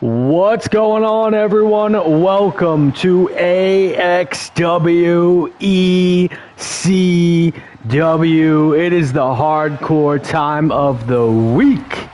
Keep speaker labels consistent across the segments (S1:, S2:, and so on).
S1: What's going on, everyone? Welcome to Axw Ecw. It is the hardcore time of the week.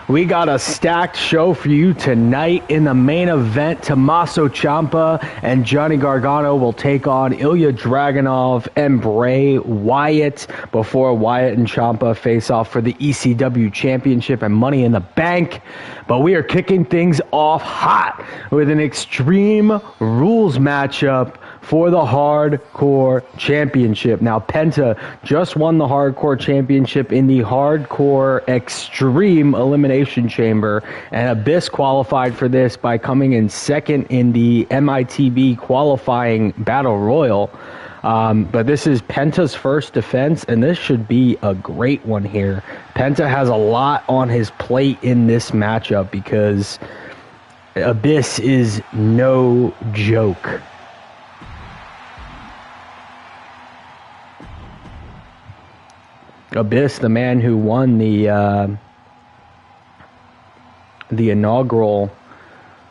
S1: We got a stacked show for you tonight. In the main event, Tommaso Ciampa and Johnny Gargano will take on Ilja Dragunov and Bray Wyatt before Wyatt and Ciampa face off for the ECW Championship and Money in the Bank. But we are kicking things off hot with an Extreme Rules matchup for the Hardcore Championship. Now, Penta just won the Hardcore Championship in the Hardcore Extreme Elimination Chamber, and Abyss qualified for this by coming in second in the MITB qualifying Battle Royal. But this is Penta's first defense, and this should be a great one here. Penta has a lot on his plate in this matchup because Abyss is no joke. Abyss, the man who won the inaugural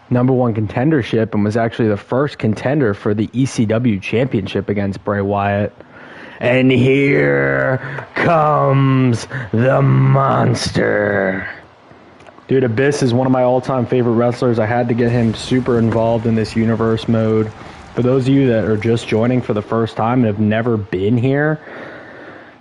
S1: #1 contendership and was actually the first contender for the ECW Championship against Bray Wyatt. And here comes the monster. Dude, Abyss is one of my all-time favorite wrestlers. I had to get him super involved in this universe mode. For those of you that are just joining for the first time and have never been here,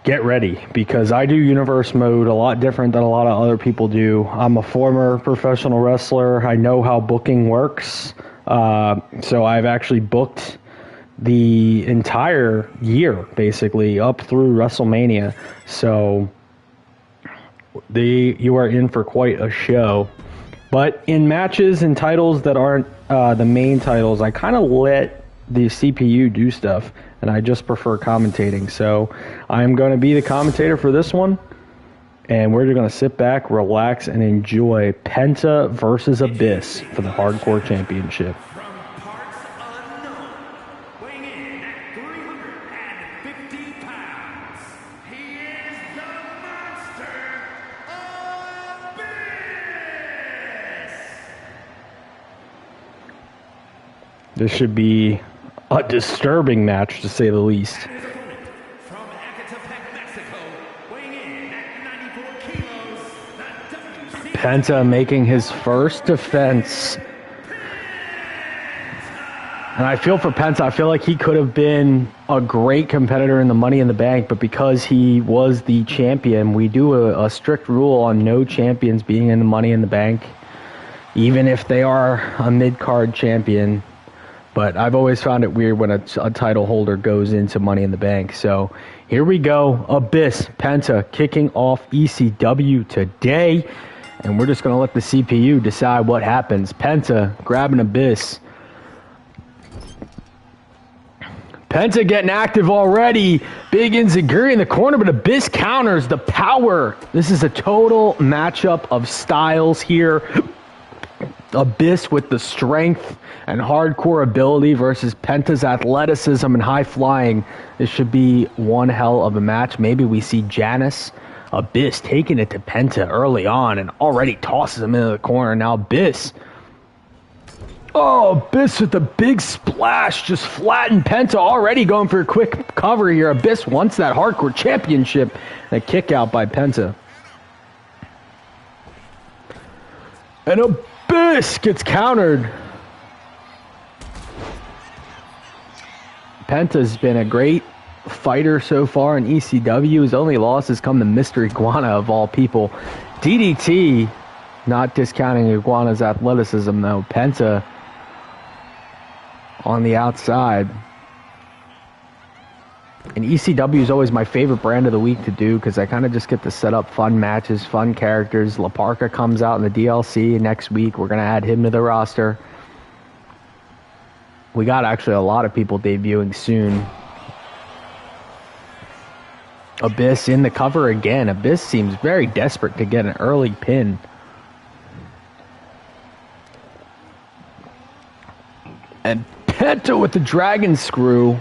S1: get ready, because I do universe mode a lot different than a lot of other people do. I'm a former professional wrestler. I know how booking works. So I've actually booked the entire year, basically, up through WrestleMania. So you are in for quite a show. But in matches and titles that aren't the main titles, I kind of let the CPU do stuff, and I just prefer commentating. So I'm going to be the commentator for this one, and we're just going to sit back, relax, and enjoy Penta versus Abyss for the Hardcore Championship.
S2: From parts unknown, weighing in at 350 pounds, he is the monster, Abyss!
S1: This should be a disturbing match, to say the least.
S2: From Axw Ecw, Mexico, weighing in at 94 kilos, the
S1: Penta making his first defense. And I feel for Penta, I feel like he could have been a great competitor in the Money in the Bank, but because he was the champion, we do a strict rule on no champions being in the Money in the Bank, even if they are a mid-card champion. But I've always found it weird when a title holder goes into Money in the Bank. So here we go. Abyss, Penta kicking off ECW today. And we're just going to let the CPU decide what happens. Penta grabbing Abyss. Penta getting active already. Big enziguri in the corner, but Abyss counters the power. This is a total matchup of styles here. Abyss with the strength and hardcore ability versus Penta's athleticism and high flying. This should be one hell of a match. Maybe we see Janice. Abyss taking it to Penta early on and already tosses him into the corner. Now Abyss. Oh, Abyss with the big splash. Just flattened Penta, already going for a quick cover here. Abyss wants that Hardcore Championship. And a kick out by Penta. And Abyss gets countered. Penta's been a great fighter so far in ECW. His only loss has come to Mr. Iguana, of all people. DDT, not discounting Iguana's athleticism, though. Penta on the outside. And ECW is always my favorite brand of the week to do, because I kind of just get to set up fun matches, fun characters. La Parka comes out in the DLC next week. We're going to add him to the roster. We got actually a lot of people debuting soon. Abyss in the cover again. Abyss seems very desperate to get an early pin. And Penta with the dragon screw.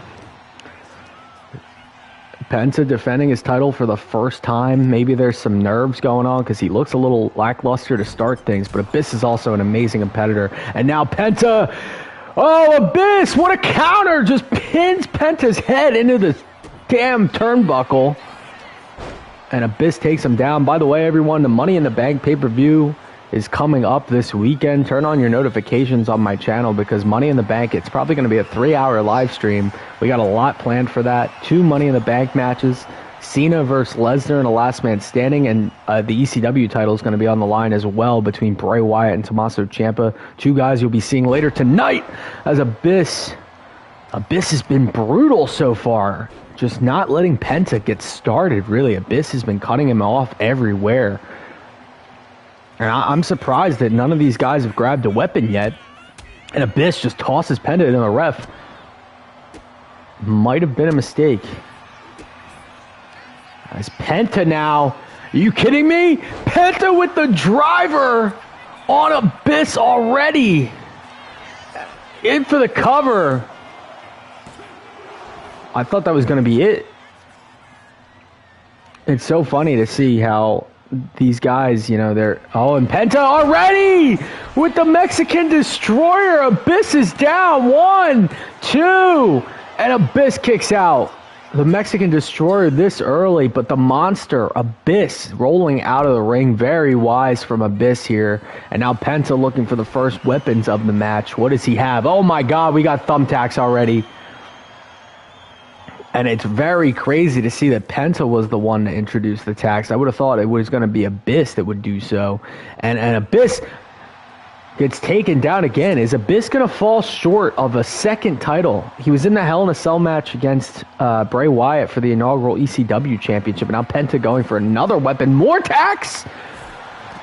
S1: Penta defending his title for the first time. Maybe there's some nerves going on because he looks a little lackluster to start things, but Abyss is also an amazing competitor. And now Penta, oh, Abyss, what a counter! Just pins Penta's head into the damn turnbuckle. And Abyss takes him down. By the way, everyone, the Money in the Bank pay-per-view is coming up this weekend. Turn on your notifications on my channel because Money in the Bank, it's probably going to be a 3-hour live stream. We got a lot planned for that. 2 Money in the Bank matches. Cena versus Lesnar in a last man standing, and the ECW title is going to be on the line as well between Bray Wyatt and Tommaso Ciampa. 2 guys you'll be seeing later tonight as Abyss has been brutal so far. Just not letting Penta get started, really. Abyss has been cutting him off everywhere. And I'm surprised that none of these guys have grabbed a weapon yet. And Abyss just tosses Penta into the ref. Might have been a mistake. As Penta now. Are you kidding me? Penta with the driver on Abyss already. In for the cover. I thought that was going to be it. It's so funny to see how these guys, you know, they're... Oh, and Penta already with the Mexican Destroyer. Abyss is down. 1, 2, and Abyss kicks out. The Mexican Destroyer this early, but the monster, Abyss, rolling out of the ring. Very wise from Abyss here. And now Penta looking for the first weapons of the match. What does he have? Oh my God, we got thumbtacks already. And it's very crazy to see that Penta was the one to introduce the tax. I would have thought it was going to be Abyss that would do so. And Abyss gets taken down again. Is Abyss going to fall short of a second title? He was in the Hell in a Cell match against Bray Wyatt for the inaugural ECW Championship. And now Penta going for another weapon. More tax!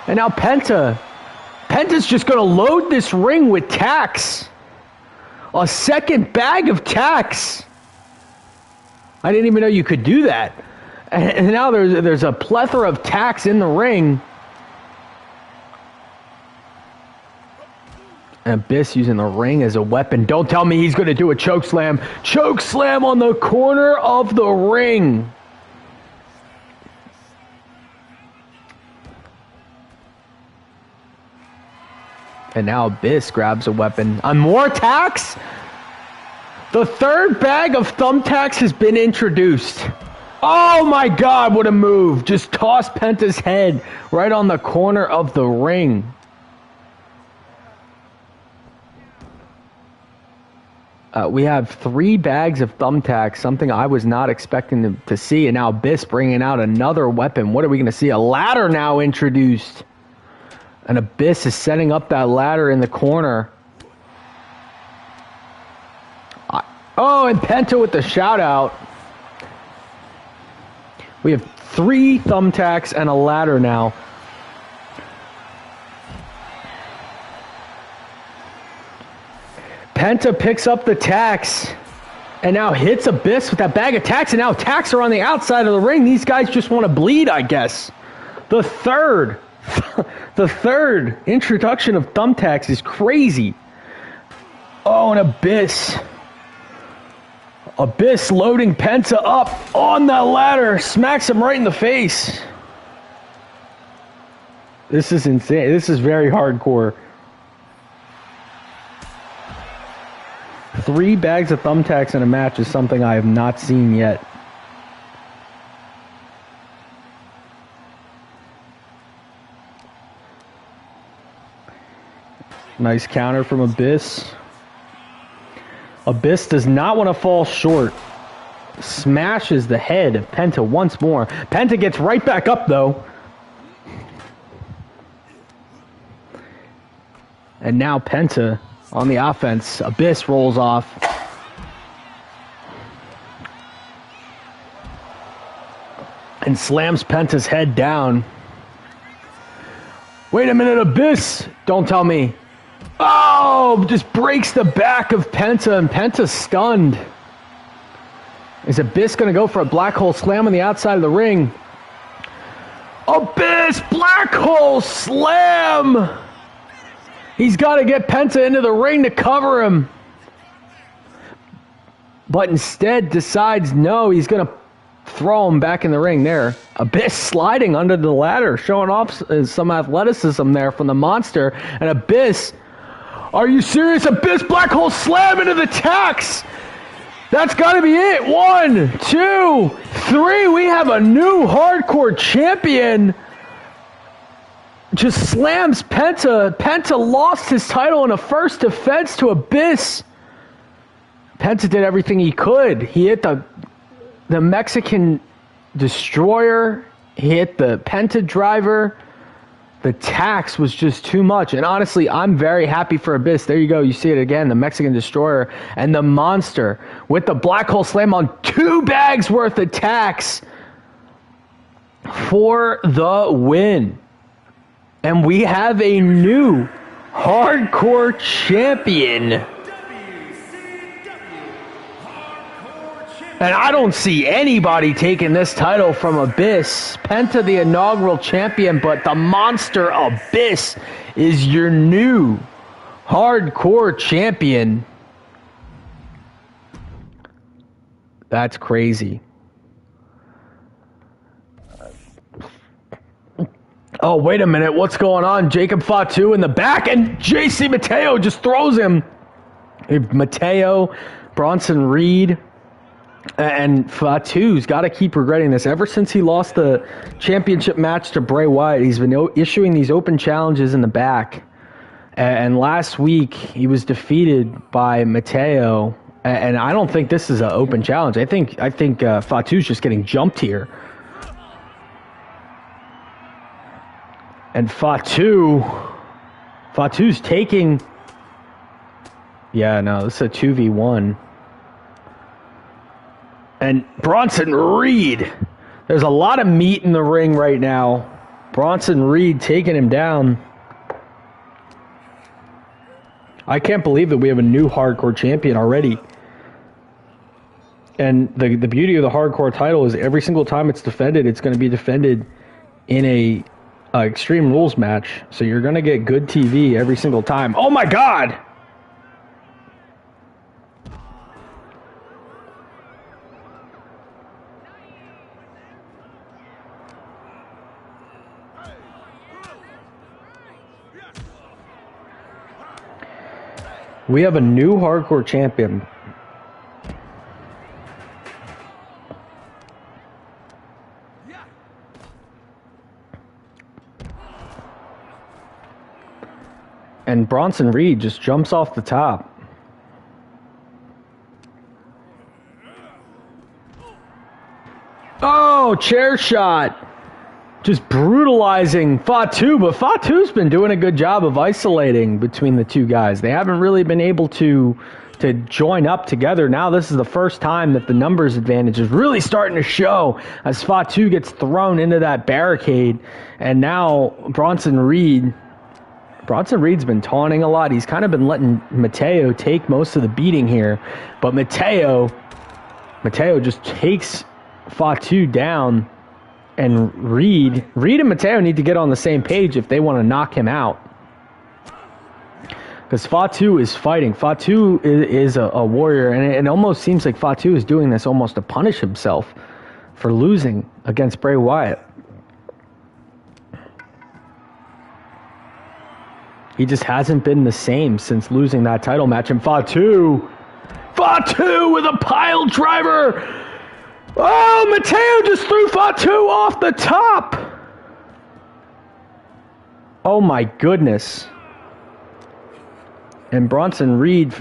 S1: And now Penta's just going to load this ring with tax. A second bag of tax. I didn't even know you could do that. And now there's a plethora of tax in the ring. And Abyss using the ring as a weapon. Don't tell me he's going to do a choke slam. Choke slam on the corner of the ring. And now Abyss grabs a weapon. On more tax? The third bag of thumbtacks has been introduced. Oh my God, what a move. Just toss Penta's head right on the corner of the ring. We have 3 bags of thumbtacks, something I was not expecting to see. And now Abyss bringing out another weapon. What are we going to see? A ladder now introduced. And Abyss is setting up that ladder in the corner. Oh, and Penta with the shout out. We have 3 thumbtacks and a ladder now. Penta picks up the tacks and now hits Abyss with that bag of tacks, and now tacks are on the outside of the ring. These guys just want to bleed, I guess. The third introduction of thumbtacks is crazy. Oh, and Abyss loading Penta up on that ladder. Smacks him right in the face. This is insane. This is very hardcore. 3 bags of thumbtacks in a match is something I have not seen yet. Nice counter from Abyss. Abyss does not want to fall short. Smashes the head of Penta once more. Penta gets right back up, though. And now Penta on the offense. Abyss rolls off. And slams Penta's head down. Wait a minute, Abyss! Don't tell me. Oh, just breaks the back of Penta, and Penta's stunned. Is Abyss going to go for a black hole slam on the outside of the ring? Abyss, black hole slam! He's got to get Penta into the ring to cover him. But instead decides no, he's going to throw him back in the ring there. Abyss sliding under the ladder, showing off some athleticism there from the monster. And Abyss, are you serious? Abyss black hole slam into the tax. That's got to be it. 1, 2, 3. We have a new hardcore champion. Just slams Penta. Penta lost his title in a first defense to Abyss. Penta did everything he could. He hit the Mexican destroyer. He hit the Penta driver. The tax was just too much. And honestly, I'm very happy for Abyss. There you go. You see it again. The Mexican destroyer and the monster with the black hole slam on 2 bags worth of tax for the win. And we have a new hardcore champion. And I don't see anybody taking this title from Abyss. Penta, the inaugural champion, but the monster Abyss is your new hardcore champion. That's crazy. Oh, wait a minute. What's going on? Jacob Fatu in the back, and JC Mateo just throws him. Mateo, Bronson Reed, and Fatu's got to keep regretting this. Ever since he lost the championship match to Bray Wyatt, he's been issuing these open challenges in the back. And last week, he was defeated by Mateo. And I don't think this is an open challenge. I think Fatu's just getting jumped here. And Fatu's taking... Yeah, no, this is a 2v1. And Bronson Reed. There's a lot of meat in the ring right now. Bronson Reed taking him down. I can't believe that we have a new hardcore champion already. And the beauty of the hardcore title is every single time it's defended, it's going to be defended in a Extreme Rules match. So you're going to get good TV every single time. Oh my God! We have a new hardcore champion. And Bronson Reed just jumps off the top. Oh, chair shot. Just brutalizing Fatu, but Fatu's been doing a good job of isolating between the two guys. They haven't really been able to join up together. Now this is the first time that the numbers advantage is really starting to show as Fatu gets thrown into that barricade. And now Bronson Reed's been taunting a lot. He's kind of been letting Mateo take most of the beating here. But Mateo just takes Fatu down. And Reed and Mateo need to get on the same page if they want to knock him out. Because Fatu is fighting. Fatu is a warrior, and it almost seems like Fatu is doing this almost to punish himself for losing against Bray Wyatt. He just hasn't been the same since losing that title match. And Fatu with a pile driver. Oh, Mateo just threw Fatu off the top. Oh my goodness. And Bronson Reed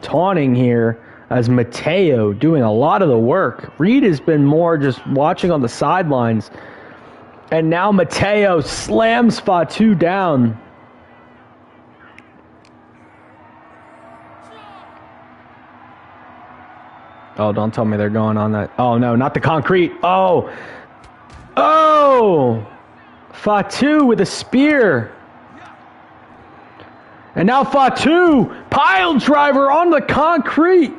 S1: taunting here as Mateo doing a lot of the work. Reed has been more just watching on the sidelines. And now Mateo slams Fatu down. Oh, don't tell me they're going on that. Oh, no, not the concrete. Oh. Fatu with a spear. And now Fatu, pile driver on the concrete.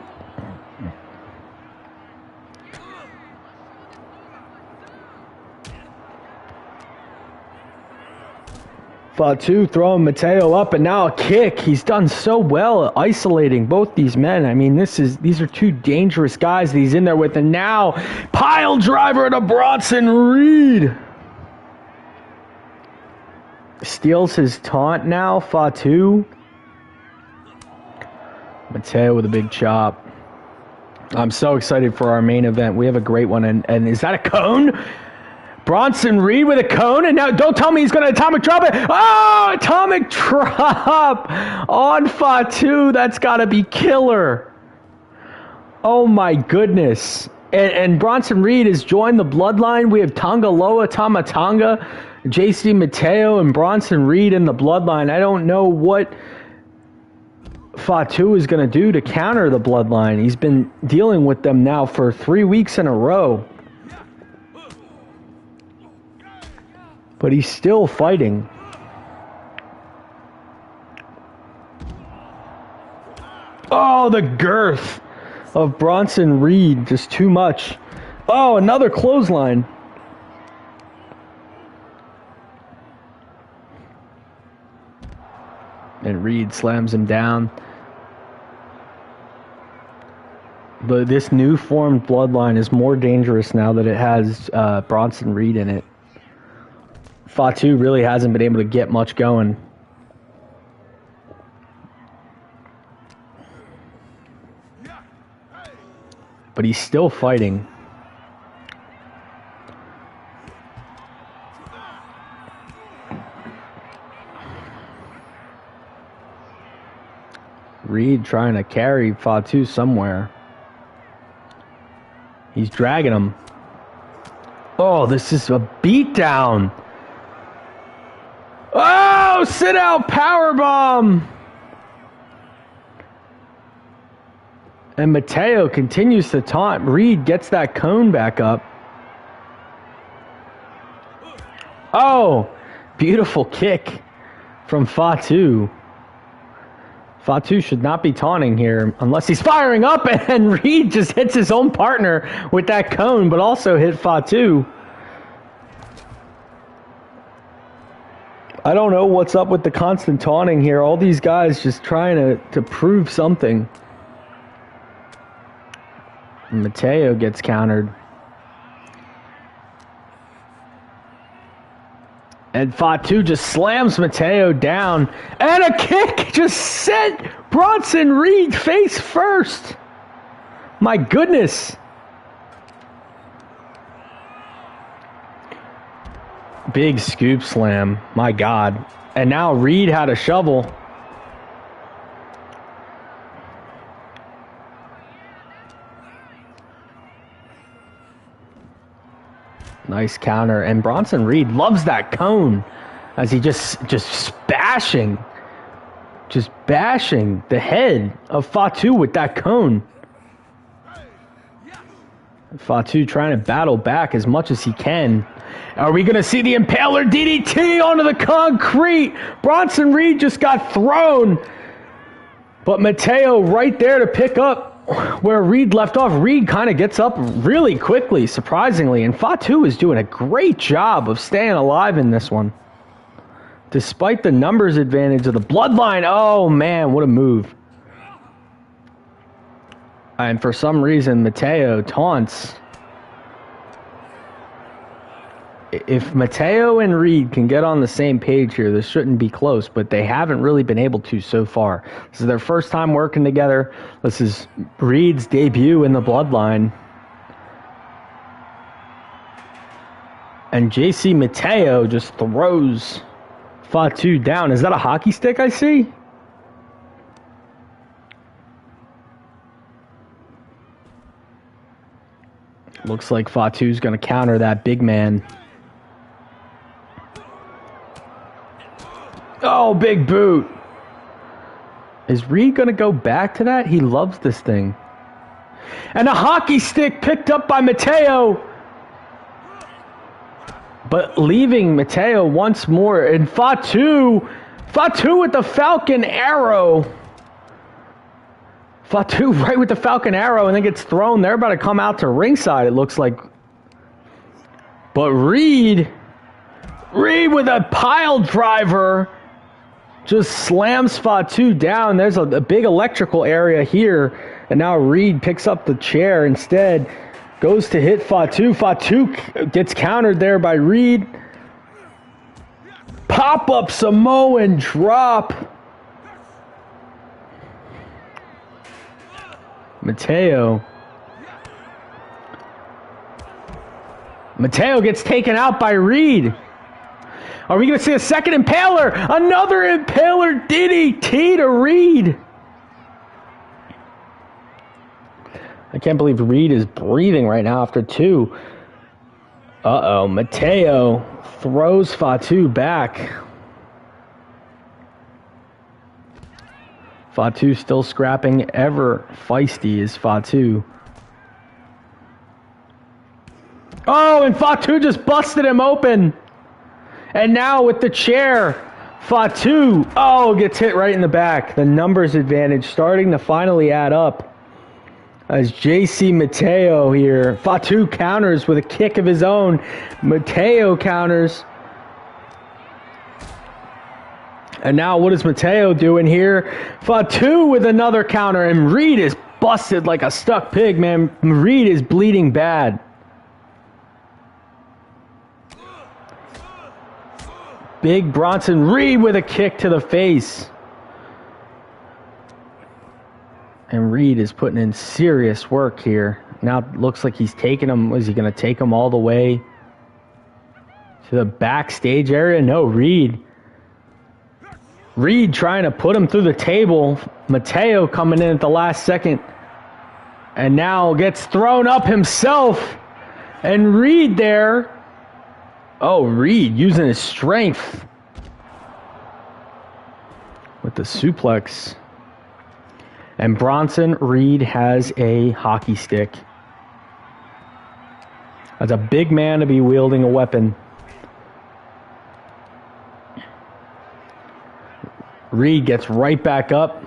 S1: Fatu throwing Mateo up, and now a kick. He's done so well at isolating both these men. I mean, these are two dangerous guys that he's in there with, and now pile driver to Bronson Reed. Steals his taunt now, Fatu. Mateo with a big chop. I'm so excited for our main event. We have a great one, and is that a cone? Bronson Reed with a cone, and now don't tell me he's going to atomic drop it. Oh, atomic drop on Fatu. That's got to be killer. Oh, my goodness. And Bronson Reed has joined the bloodline. We have Tanga Loa, Tanga, JC Mateo, and Bronson Reed in the bloodline. I don't know what Fatu is going to do to counter the bloodline. He's been dealing with them now for 3 weeks in a row. But he's still fighting. Oh, the girth of Bronson Reed. Just too much. Oh, another clothesline. And Reed slams him down. This new formed bloodline is more dangerous now that it has Bronson Reed in it. Fatu really hasn't been able to get much going. But he's still fighting. Reed trying to carry Fatu somewhere. He's dragging him. Oh, this is a beatdown. Oh, sit out powerbomb. And Mateo continues to taunt. Reed gets that cone back up. Oh, beautiful kick from Fatu. Fatu should not be taunting here unless he's firing up, and Reed just hits his own partner with that cone, but also hit Fatu. I don't know what's up with the constant taunting here. All these guys just trying to prove something. And Mateo gets countered. And Fatu just slams Mateo down. And a kick just sent Bronson Reed face first. My goodness. Big scoop slam. My God. And now Reed had a shovel. Nice counter. And Bronson Reed loves that cone as he just bashing the head of Fatu with that cone. Fatu trying to battle back as much as he can. Are we going to see the Impaler DDT onto the concrete? Bronson Reed just got thrown. But Mateo right there to pick up where Reed left off. Reed kind of gets up really quickly, surprisingly. And Fatu is doing a great job of staying alive in this one. Despite the numbers advantage of the bloodline. Oh, man, what a move. And for some reason, Mateo taunts. If Mateo and Reed can get on the same page here, this shouldn't be close, but they haven't really been able to so far. This is their first time working together. This is Reed's debut in the bloodline. And JC Mateo just throws Fatu down. Is that a hockey stick I see? Looks like Fatu's going to counter that big man. Oh, big boot. Is Reed going to go back to that? He loves this thing. And a hockey stick picked up by Mateo. But leaving Mateo once more. And Fatu with the Falcon Arrow. Fatu right with the Falcon Arrow and then gets thrown. They're about to come out to ringside, it looks like. But Reed Reed with a pile driver. Just slams Fatu down. There's a big electrical area here. And now Reed picks up the chair instead. Goes to hit Fatu. Fatu gets countered there by Reed. Pop-up Samoan drop. Mateo gets taken out by Reed. Are we going to see a second impaler? Another impaler DDT to Reed. I can't believe Reed is breathing right now after 2. Uh-oh, Mateo throws Fatu back. Fatu still scrapping, ever feisty is Fatu. Oh, and Fatu just busted him open. And now with the chair, Fatu, gets hit right in the back. The numbers advantage starting to finally add up. As JC Mateo here, Fatu counters with a kick of his own. Mateo counters. And now what is Mateo doing here? Fatu with another counter, and Reed is busted like a stuck pig, man. Reed is bleeding bad. Big Bronson Reed with a kick to the face. And Reed is putting in serious work here. Now it looks like he's taking him. Is he going to take him all the way to the backstage area? No, Reed trying to put him through the table. Mateo coming in at the last second. And now gets thrown up himself. And Reed there. Oh, Reed using his strength with the suplex. And Bronson Reed has a hockey stick. That's a big man to be wielding a weapon. Reed gets right back up.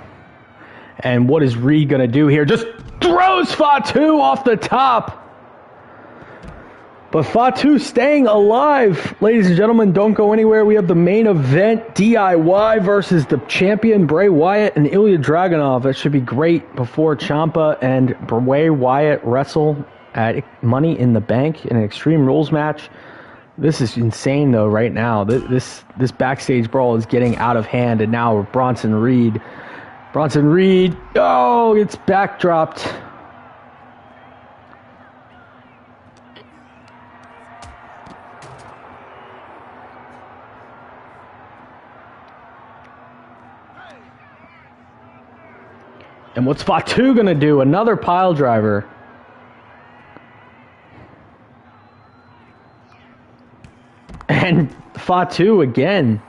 S1: And what is Reed going to do here? Just throws Fatu off the top. But Fatu staying alive. Ladies and gentlemen, don't go anywhere. We have the main event, DIY versus the champion, Bray Wyatt and Ilja Dragunov. That should be great before Ciampa and Bray Wyatt wrestle at Money in the Bank in an Extreme Rules match. This is insane, though, right now. This backstage brawl is getting out of hand, and now Bronson Reed. It's backdropped. And what's Fatu going to do? Another pile driver. And Fatu again.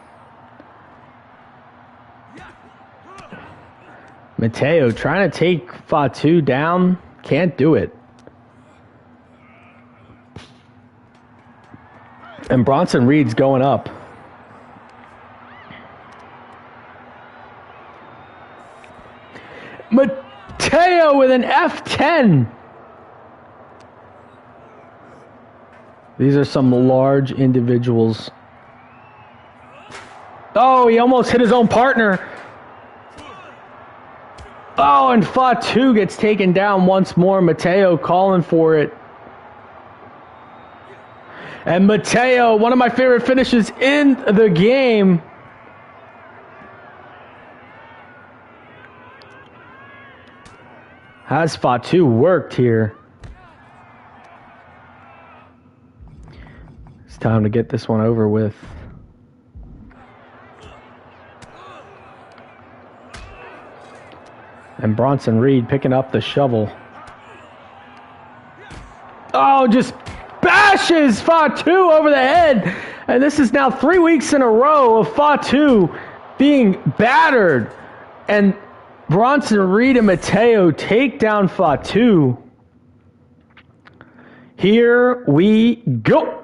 S1: Mateo trying to take Fatu down. Can't do it. And Bronson Reed's going up. Mateo with an F10. These are some large individuals. Oh, he almost hit his own partner. Oh, and Fatu gets taken down once more. Mateo calling for it. And Mateo, one of my favorite finishes in the game. Has Fatu worked here? It's time to get this one over with. And Bronson Reed picking up the shovel. Oh, just bashes Fatu over the head. And this is now 3 weeks in a row of Fatu being battered. And Bronson Reed and Mateo take down Fatu. Here we go.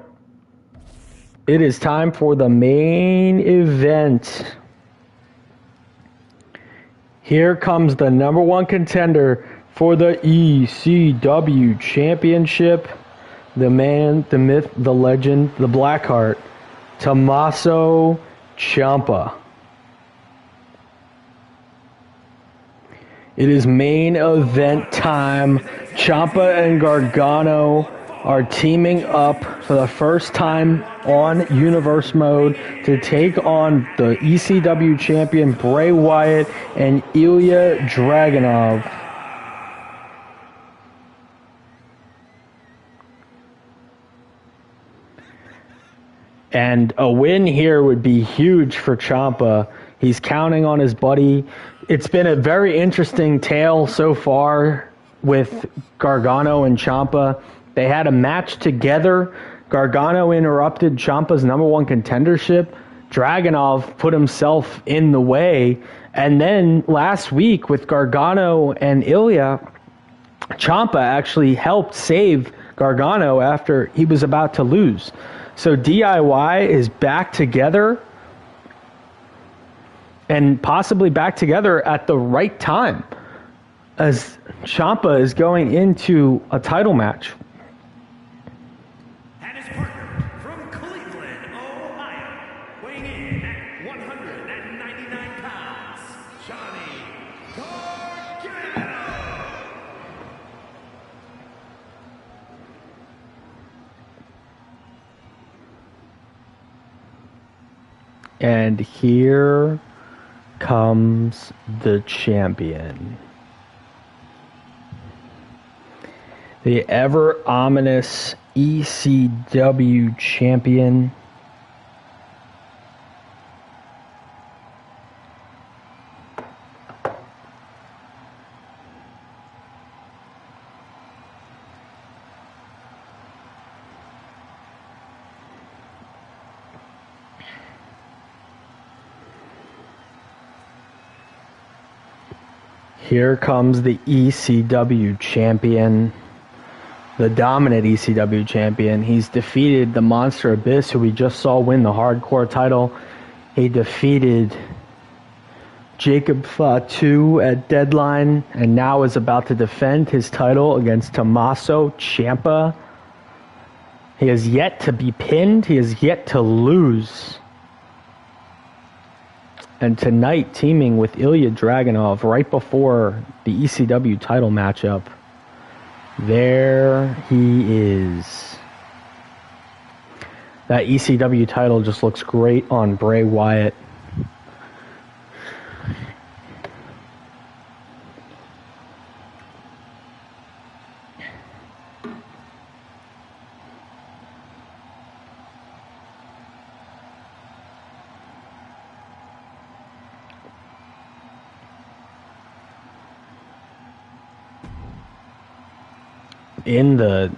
S1: It is time for the main event. Here comes the number one contender for the ECW Championship. The man, the myth, the legend, the Blackheart. Tommaso Ciampa. It is main event time. Ciampa and Gargano are teaming up for the first time on Universe Mode to take on the ECW champion Bray Wyatt and Ilja Dragunov. And a win here would be huge for Ciampa. He's counting on his buddy. It's been a very interesting tale so far with Gargano and Ciampa. They had a match together. Gargano interrupted Ciampa's #1 contendership. Dragunov put himself in the way. And then last week with Gargano and Ilja, Ciampa actually helped save Gargano after he was about to lose. So DIY is back together and possibly back together at the right time as Ciampa is going into a title match.
S2: And his partner from Cleveland, Ohio, weighing in at 199 pounds, Johnny Gargano.
S1: And here comes the champion. The ever ominous ECW champion. Here comes the ECW champion, the dominant ECW champion. He's defeated the Monster Abyss, who we just saw win the Hardcore title. He defeated Jacob Fatu at Deadline, and now is about to defend his title against Tommaso Ciampa. He has yet to be pinned. He has yet to lose. And tonight, teaming with Ilja Dragunov right before the ECW title matchup. There he is. That ECW title just looks great on Bray Wyatt. In the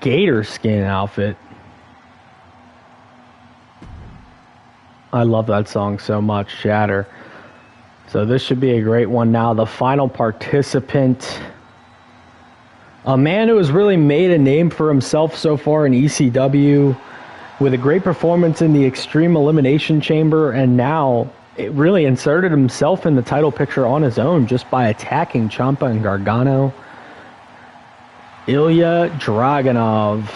S1: gator skin outfit. I love that song so much, Shatter. So this should be a great one now. The final participant, a man who has really made a name for himself so far in ECW with a great performance in the Extreme Elimination Chamber, and now it really inserted himself in the title picture on his own just by attacking Ciampa and Gargano. Ilja Dragunov.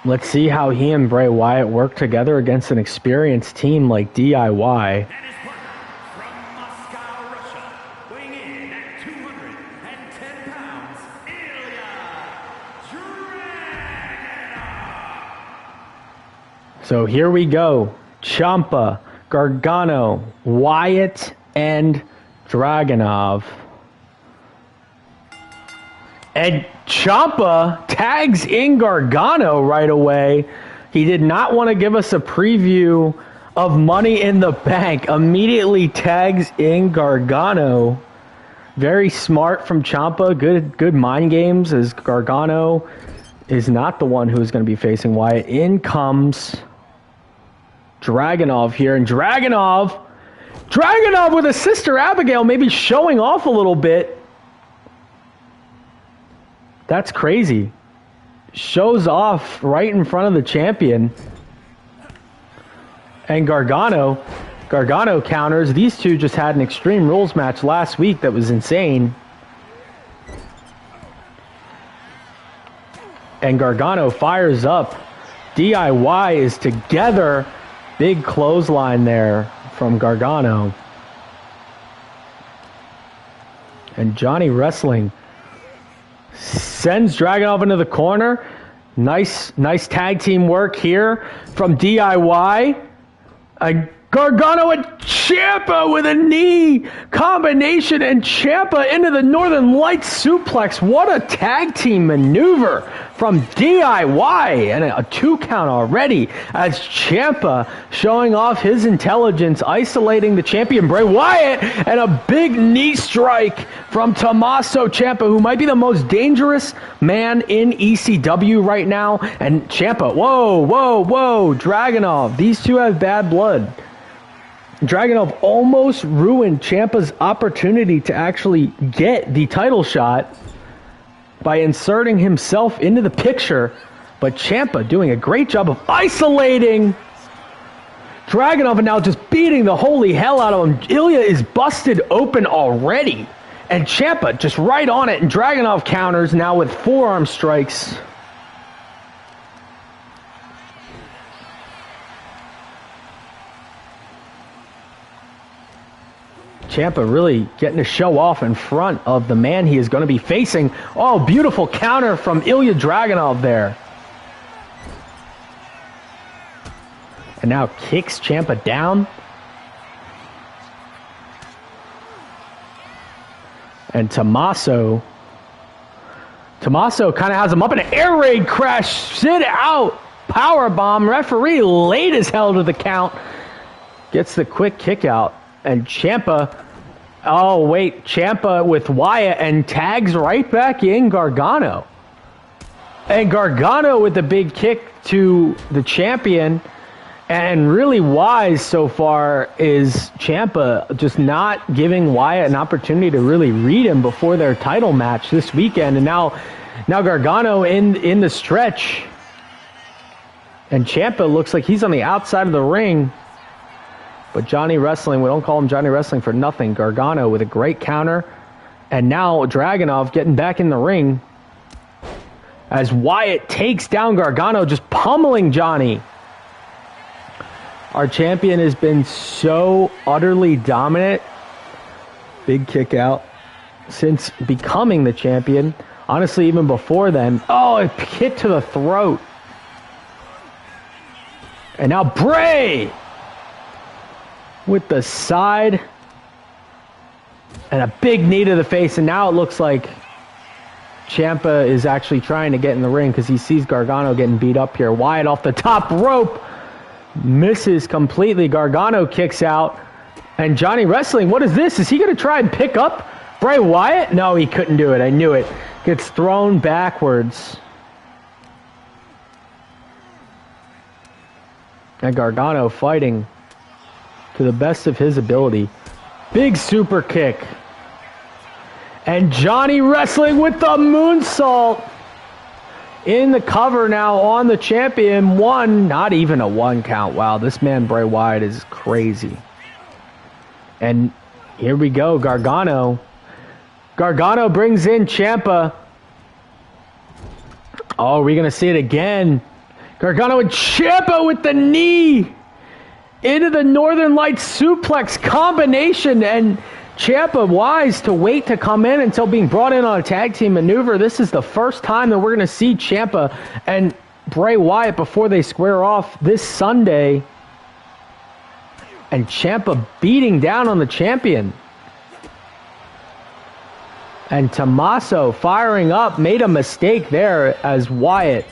S1: Let's see how he and Bray Wyatt work together against an experienced team like DIY.
S2: And his partner from Moscow, Russia, weighing in at 210 pounds, Ilja Dragunov.
S1: So here we go. Ciampa, Gargano, Wyatt, and Dragunov. And Ciampa tags in Gargano right away. He did not want to give us a preview of Money in the Bank. Immediately tags in Gargano. Very smart from Ciampa. Good mind games, as Gargano is not the one who is going to be facing Wyatt. In comes Dragunov here. And Dragunov with a Sister Abigail maybe showing off a little bit. That's crazy. Shows off right in front of the champion. And Gargano counters. These two just had an Extreme Rules match last week that was insane. And Gargano fires up. DIY is together. Big clothesline there from Gargano. And Johnny Wrestling sends Dragunov into the corner. Nice tag team work here from DIY. Gargano and Ciampa with a knee combination, and Ciampa into the Northern Lights suplex. What a tag team maneuver from DIY, and a 2 count already as Ciampa showing off his intelligence, isolating the champion Bray Wyatt, and a big knee strike from Tommaso Ciampa, who might be the most dangerous man in ECW right now. And Ciampa, whoa, Dragunov, these two have bad blood. Dragunov almost ruined Ciampa's opportunity to actually get the title shot by inserting himself into the picture, but Ciampa doing a great job of isolating Dragunov and now just beating the holy hell out of him. Ilja is busted open already, and Ciampa just right on it, and Dragunov counters now with forearm strikes. Ciampa really getting to show off in front of the man he is going to be facing. Oh, beautiful counter from Ilja Dragunov there. And now kicks Ciampa down. And Tommaso kind of has him up in an air raid crash. Sit out. Powerbomb. Referee late as hell to the count. Gets the quick kick out. And Ciampa, Ciampa with Wyatt and tags right back in Gargano. And Gargano with the big kick to the champion. And really wise so far is Ciampa just not giving Wyatt an opportunity to really read him before their title match this weekend. And now Gargano in the stretch. And Ciampa looks like he's on the outside of the ring. But Johnny Wrestling, we don't call him Johnny Wrestling for nothing. Gargano with a great counter. And now Dragunov getting back in the ring as Wyatt takes down Gargano, just pummeling Johnny. Our champion has been so utterly dominant. Big kick out since becoming the champion. Honestly, even before then. Oh, a hit to the throat. And now Bray with the side and a big knee to the face, and now it looks like Ciampa is actually trying to get in the ring because he sees Gargano getting beat up here. Wyatt off the top rope misses completely. Gargano kicks out, and Johnny Wrestling, what is this? Is he going to try and pick up Bray Wyatt? No, he couldn't do it. I knew it. Gets thrown backwards. And Gargano fighting to the best of his ability. Big super kick. And Johnny Wrestling with the moonsault. In the cover now on the champion. Not even a 1 count. Wow, this man Bray Wyatt is crazy. And here we go, Gargano. Gargano brings in Ciampa. Oh, are we going to see it again? Gargano and Ciampa with the knee into the Northern Lights suplex combination, and Ciampa wise to wait to come in until being brought in on a tag team maneuver. This is the first time that we're going to see Ciampa and Bray Wyatt before they square off this Sunday. And Ciampa beating down on the champion. And Tommaso firing up, made a mistake there as Wyatt.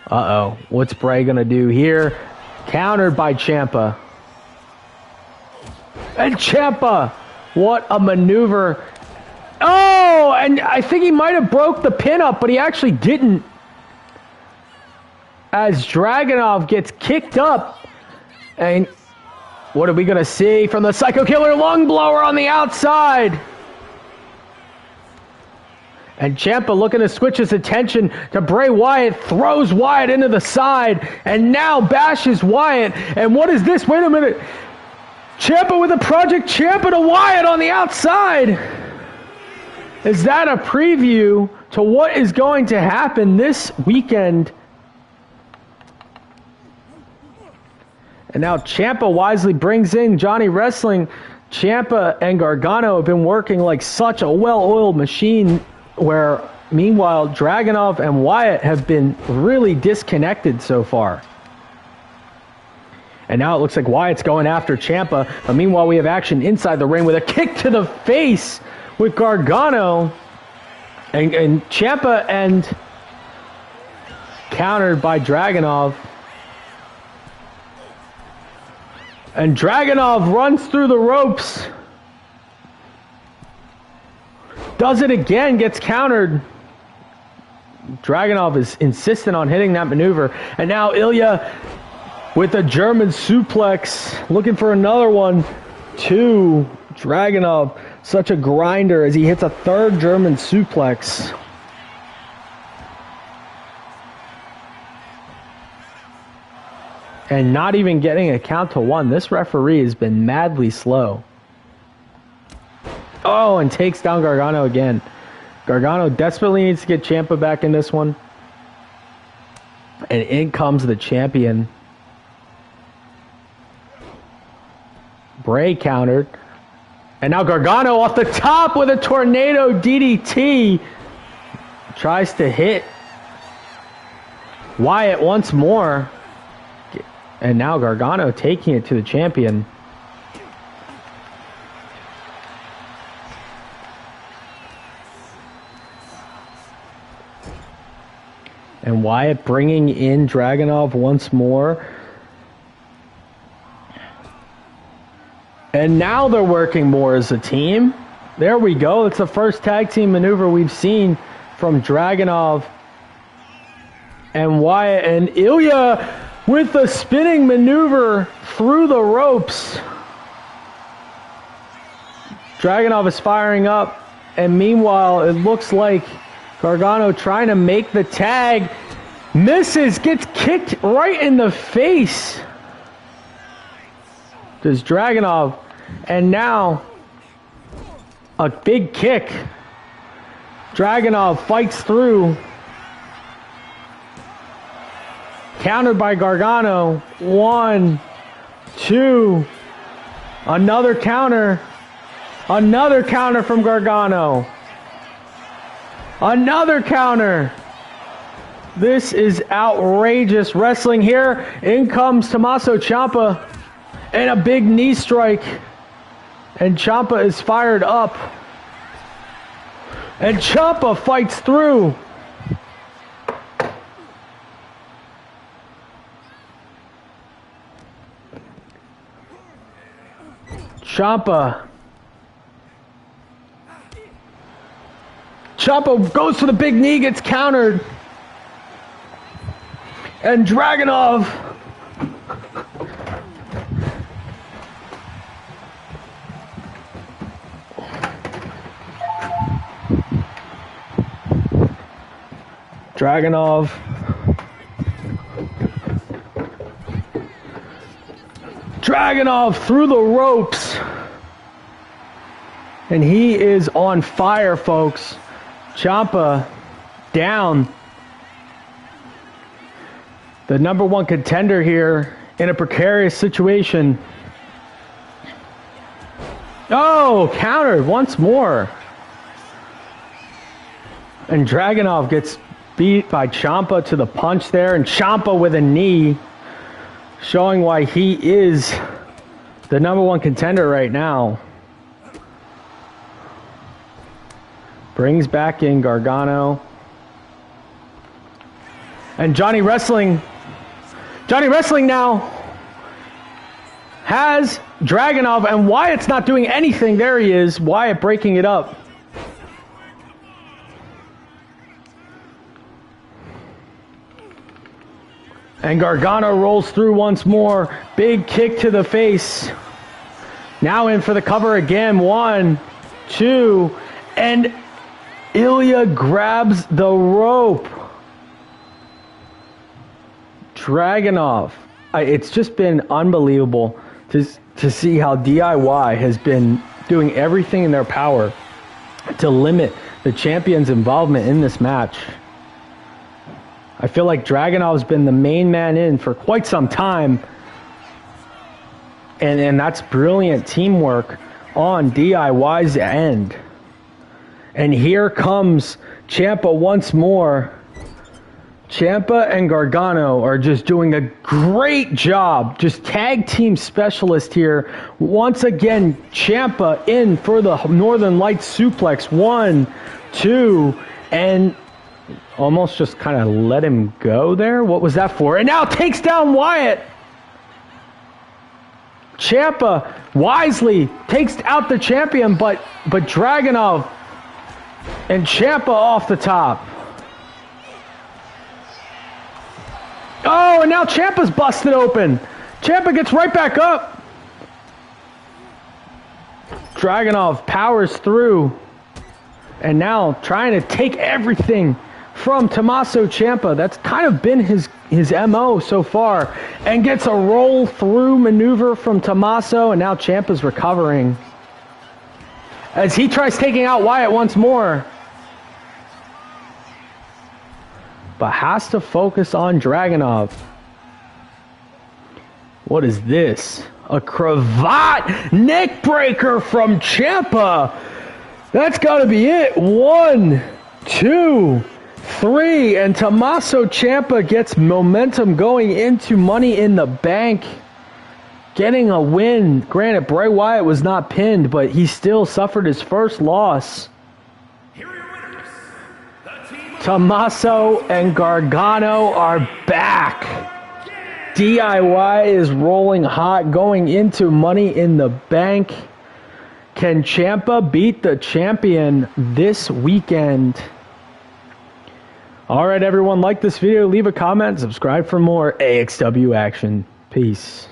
S1: Uh-oh, what's Bray going to do here? Countered by Ciampa. And Ciampa, what a maneuver. Oh, and I think he might have broke the pin up, but he actually didn't. As Dragunov gets kicked up. And what are we going to see from the Psycho Killer lung blower on the outside? And Ciampa looking to switch his attention to Bray Wyatt, throws Wyatt into the side, and now bashes Wyatt. And what is this? Wait a minute. Ciampa with a Project Ciampa to Wyatt on the outside. Is that a preview to what is going to happen this weekend? And now Ciampa wisely brings in Johnny Wrestling. Ciampa and Gargano have been working like such a well-oiled machine, where meanwhile Dragunov and Wyatt have been really disconnected so far. And now it looks like Wyatt's going after Ciampa. But meanwhile, we have action inside the ring with a kick to the face with Gargano. And Ciampa and countered by Dragunov. And Dragunov runs through the ropes. Does it again, gets countered. Dragunov is insistent on hitting that maneuver. And now Ilja with a German suplex, looking for another one. 2. Dragunov, such a grinder as he hits a third German suplex. And not even getting a count to 1. This referee has been madly slow. Oh, and takes down Gargano again. Gargano desperately needs to get Ciampa back in this one. And in comes the champion. Bray countered. And now Gargano off the top with a tornado DDT. Tries to hit Wyatt once more. And now Gargano taking it to the champion. And Wyatt bringing in Dragunov once more. And now they're working more as a team. There we go. It's the first tag team maneuver we've seen from Dragunov and Wyatt. And Ilja with the spinning maneuver through the ropes. Dragunov is firing up. And meanwhile, it looks like Gargano trying to make the tag. Misses, gets kicked right in the face. Does Dragunov. And now a big kick. Dragunov fights through. Countered by Gargano. 1, 2. Another counter. Another counter from Gargano. Another counter. This is outrageous wrestling here. In comes Tommaso Ciampa. And a big knee strike. And Ciampa is fired up. And Ciampa fights through. Ciampa goes for the big knee, gets countered. And Dragunov Dragunov through the ropes. And he is on fire, folks. Ciampa down. The number 1 contender here in a precarious situation. Oh, countered once more. And Dragunov gets beat by Ciampa to the punch there. And Ciampa with a knee, showing why he is the number 1 contender right now. Brings back in Gargano. And Johnny Wrestling now has Dragunov, and Wyatt's not doing anything. There he is. Wyatt breaking it up. And Gargano rolls through once more. Big kick to the face. Now in for the cover again. 1, 2, and Ilja grabs the rope. Dragunov. It's just been unbelievable to see how DIY has been doing everything in their power to limit the champion's involvement in this match. I feel like Dragunov's been the main man in for quite some time. And that's brilliant teamwork on DIY's end. And here comes Ciampa once more. Ciampa and Gargano are just doing a great job. Just tag team specialist here. Once again, Ciampa in for the Northern Lights suplex. 1, 2, and almost just kind of let him go there. What was that for? And now takes down Wyatt. Ciampa wisely takes out the champion, but Dragunov and Ciampa off the top. Oh, and now Ciampa's busted open. Ciampa gets right back up. Dragunov powers through. And now trying to take everything from Tommaso Ciampa. That's kind of been his MO so far. And gets a roll through maneuver from Tommaso. And now Ciampa's recovering. As he tries taking out Wyatt once more. But has to focus on Dragunov. What is this? A cravat neck breaker from Ciampa. That's got to be it. 1, 2, 3. And Tommaso Ciampa gets momentum going into Money in the Bank. Getting a win. Granted, Bray Wyatt was not pinned, but he still suffered his first loss. Tommaso and Gargano are back. DIY is rolling hot going into Money in the Bank. Can Ciampa beat the champion this weekend? Alright everyone, like this video, leave a comment, subscribe for more AXW action. Peace.